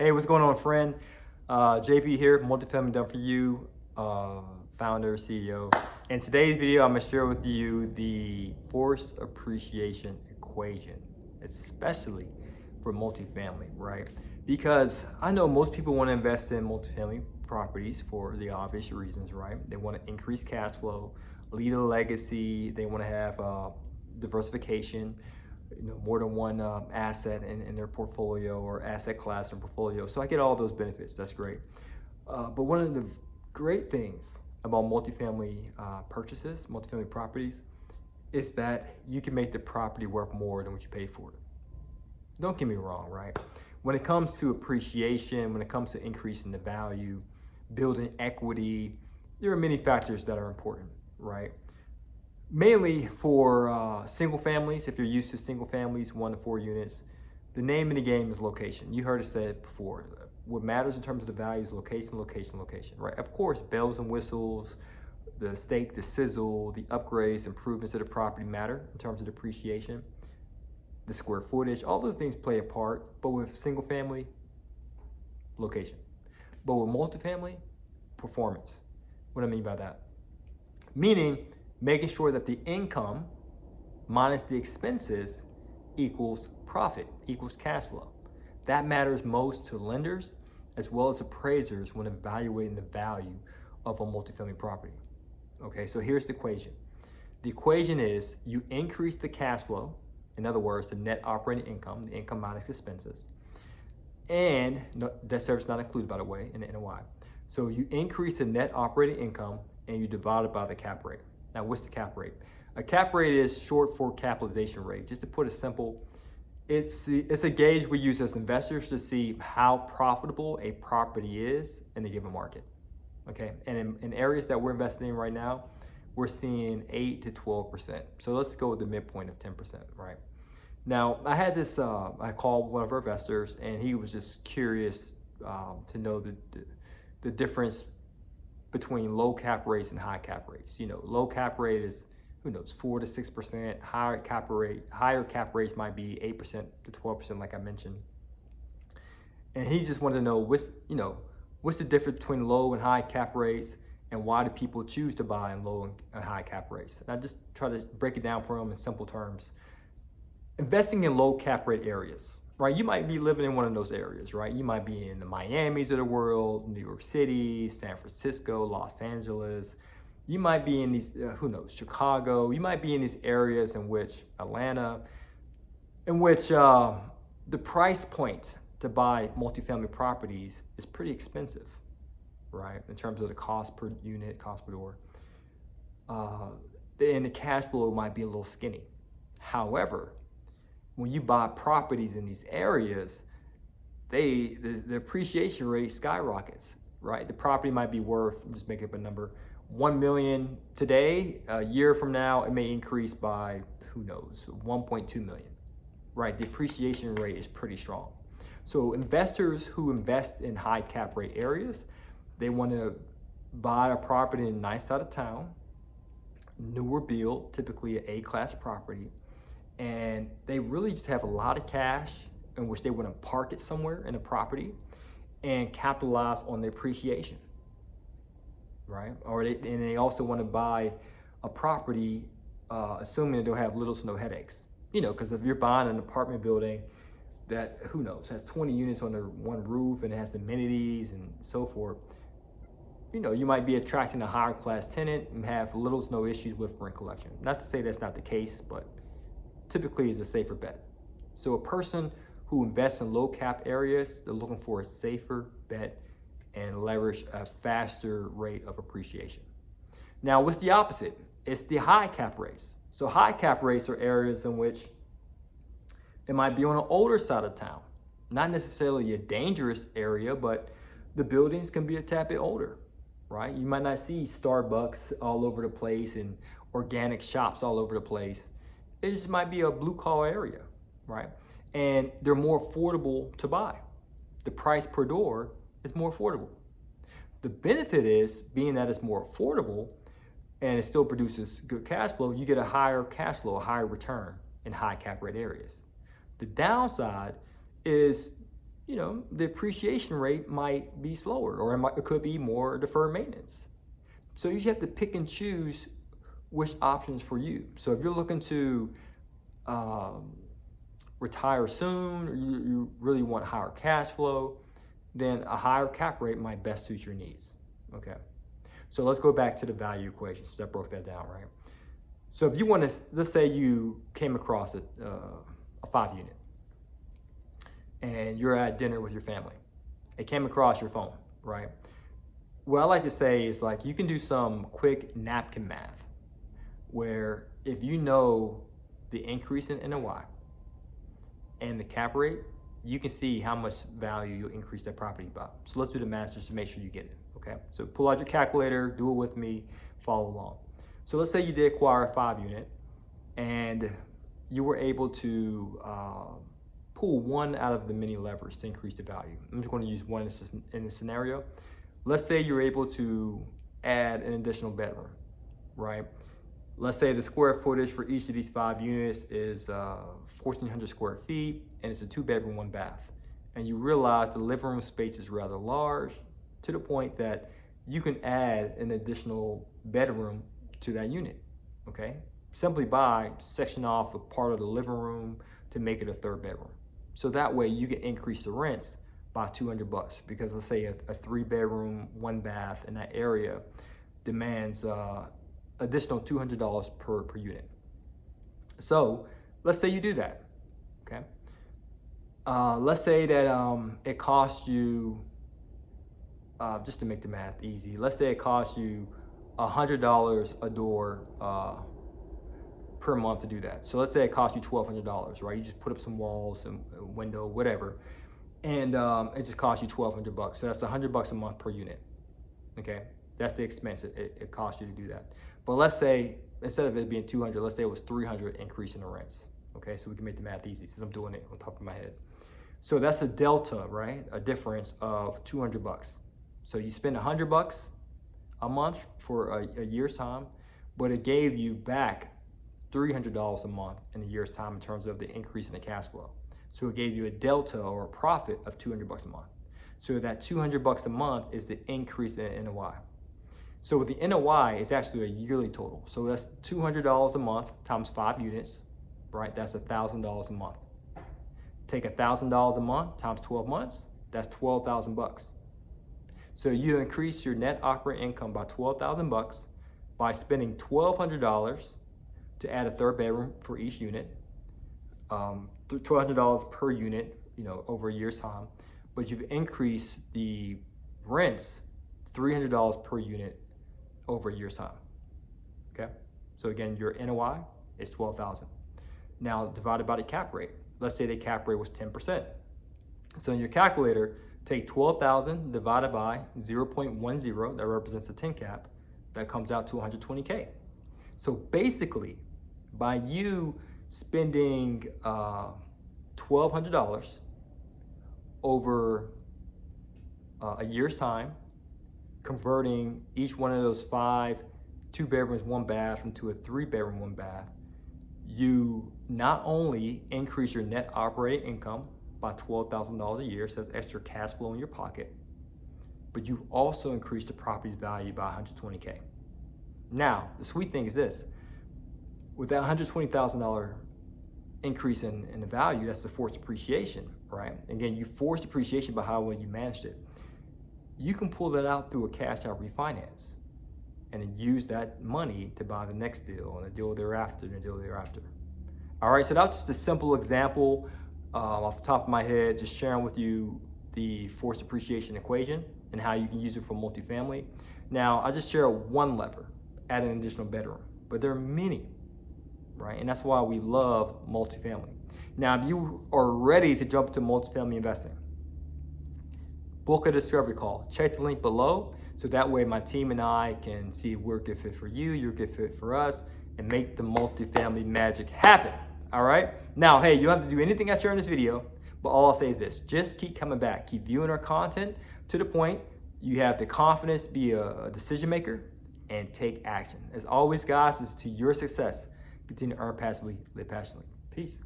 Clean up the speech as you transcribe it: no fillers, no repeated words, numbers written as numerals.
Hey, what's going on, friend? JP here, Multifamily Done For You, founder, CEO. In today's video, I'm gonna share with you the force appreciation equation, especially for multifamily, right? Because I know most people wanna invest in multifamily properties for the obvious reasons, right? They wanna increase cash flow, leave a legacy, they wanna have diversification, more than one asset in their portfolio or asset class or portfolio. So I get all those benefits. That's great. But one of the great things about multifamily purchases, multifamily properties, is that you can make the property worth more than what you pay for it. Don't get me wrong, right? When it comes to appreciation, when it comes to increasing the value, building equity, there are many factors that are important, right? Mainly for single families, if you're used to single families, 1 to 4 units, the name of the game is location. You heard it said before. What matters in terms of the value is location, location, location, right? Of course, bells and whistles, the steak, the sizzle, the upgrades, improvements to the property matter in terms of depreciation, the square footage, all those things play a part. But with single family, location. But with multifamily, performance. What do I mean by that? Meaning, making sure that the income minus the expenses equals profit, equals cash flow. That matters most to lenders as well as appraisers when evaluating the value of a multifamily property. Okay, so here's the equation. The equation is you increase the cash flow, in other words, the net operating income, the income minus expenses, and debt service not included, by the way, in the NOI. So you increase the net operating income and you divide it by the cap rate. Now, what's the cap rate? A cap rate is short for capitalization rate. Just to put it simple, it's a gauge we use as investors to see how profitable a property is in a given market. Okay, and in areas that we're investing in right now, we're seeing 8 to 12%. So let's go with the midpoint of 10%, right? Now, I had this, I called one of our investors, and he was just curious to know the difference between low cap rates and high cap rates. Low cap rate is, 4 to 6%. Higher cap rates might be 8% to 12%, like I mentioned. And he just wanted to know what's the difference between low and high cap rates, and why do people choose to buy in low and high cap rates? And I just try to break it down for him in simple terms. Investing in low cap rate areas, right? You might be living in one of those areas, right? You might be in the Miamis of the world, New York City, San Francisco, Los Angeles. You might be in these, Chicago. You might be in these areas in which Atlanta, in which the price point to buy multifamily properties is pretty expensive, right? In terms of the cost per unit, cost per door. And the cash flow might be a little skinny. However, when you buy properties in these areas, the appreciation rate skyrockets, right? The property might be worth, just make up a number, 1 million today. A year from now, it may increase by, 1.2 million, right? The appreciation rate is pretty strong. So investors who invest in high cap rate areas, they want to buy a property in a nice side of town, newer build, typically an A-class property, and they really just have a lot of cash in which they want to park it somewhere in a property and capitalize on the appreciation, right? And they also want to buy a property assuming that they'll have little to no headaches. Because if you're buying an apartment building that, has 20 units under one roof and it has amenities and so forth, you might be attracting a higher class tenant and have little to no issues with rent collection. Not to say that's not the case, but typically is a safer bet. So a person who invests in low cap areas, they're looking for a safer bet and leverage a faster rate of appreciation. Now, what's the opposite? It's the high cap rates. So high cap rates are areas in which it might be on an older side of town. Not necessarily a dangerous area, but the buildings can be a tad bit older, right? You might not see Starbucks all over the place and organic shops all over the place. It just might be a blue collar area, right? And they're more affordable to buy. The price per door is more affordable. The benefit is, being that it's more affordable and it still produces good cash flow, you get a higher cash flow, a higher return in high cap rate areas. The downside is the appreciation rate might be slower, or it could be more deferred maintenance. So you have to pick and choose which options for you. So if you're looking to retire soon, or you really want higher cash flow, then a higher cap rate might best suit your needs. Okay. So let's go back to the value equation. So I broke that down, right? So if you want to, let's say you came across a 5-unit and you're at dinner with your family. It came across your phone, right? What I like to say is, like, you can do some quick napkin math where if you know the increase in NOI and the cap rate, you can see how much value you'll increase that property by. So let's do the math just to make sure you get it, okay? So pull out your calculator, do it with me, follow along. So let's say you did acquire a 5-unit and you were able to pull one out of the many levers to increase the value. I'm just going to use one in this scenario. Let's say you're able to add an additional bedroom, right? Let's say the square footage for each of these 5 units is 1,400 square feet, and it's a 2-bedroom, 1 bath. And you realize the living room space is rather large, to the point that you can add an additional bedroom to that unit, okay? Simply by sectioning off a part of the living room to make it a 3rd bedroom. So that way you can increase the rents by $200, because let's say a 3-bedroom, 1 bath in that area demands additional $200 per unit. So let's say you do that, okay? Let's say that it costs you, just to make the math easy, let's say it costs you $100 a door per month to do that. So let's say it costs you $1,200, right? You just put up some walls, some window, whatever, and it just costs you $1,200. So that's $100 a month per unit, okay? That's the expense it costs you to do that. But let's say, instead of it being 200, let's say it was 300 increase in the rents, okay? So we can make the math easy since I'm doing it on top of my head. So that's a delta, right? A difference of $200. So you spend $100 a month for a year's time, but it gave you back $300 a month in a year's time in terms of the increase in the cash flow. So it gave you a delta or a profit of $200 a month. So that $200 a month is the increase in NOI. So with the NOI, it's actually a yearly total. So that's $200 a month times 5 units, right? That's $1,000 a month. Take $1,000 a month times 12 months, that's $12,000. So you increase your net operating income by $12,000 by spending $1,200 to add a 3rd bedroom for each unit, $1,200 per unit, over a year's time. But you've increased the rents $300 per unit over a year's time. Okay, so again, your NOI is $12,000. Now divided by the cap rate. Let's say the cap rate was 10%. So in your calculator, take 12,000 divided by 0.10, that represents a 10 cap, that comes out to 120K. So basically, by you spending $1,200 over a year's time, converting each one of those 5 2-bedrooms, 1 bath into a 3-bedroom, 1 bath, you not only increase your net operating income by $12,000 a year, so that's extra cash flow in your pocket, but you've also increased the property's value by 120K. Now, the sweet thing is this: with that $120,000 increase in the value, that's the forced appreciation, right? Again, you forced appreciation by how well you managed it. You can pull that out through a cash out refinance and then use that money to buy the next deal and the deal thereafter and the deal thereafter. All right, so that's just a simple example off the top of my head, just sharing with you the forced appreciation equation and how you can use it for multifamily. Now, I just share one lever, add an additional bedroom, but there are many, right? And that's why we love multifamily. Now, if you are ready to jump to multifamily investing, book a discovery call. Check the link below, so that way my team and I can see if we're a good fit for you, you're a good fit for us, and make the multifamily magic happen. All right? Now, hey, you don't have to do anything I share in this video, but all I'll say is this: just keep coming back, keep viewing our content to the point you have the confidence to be a decision maker and take action. As always, guys, this is to your success. Continue to earn passively, live passionately. Peace.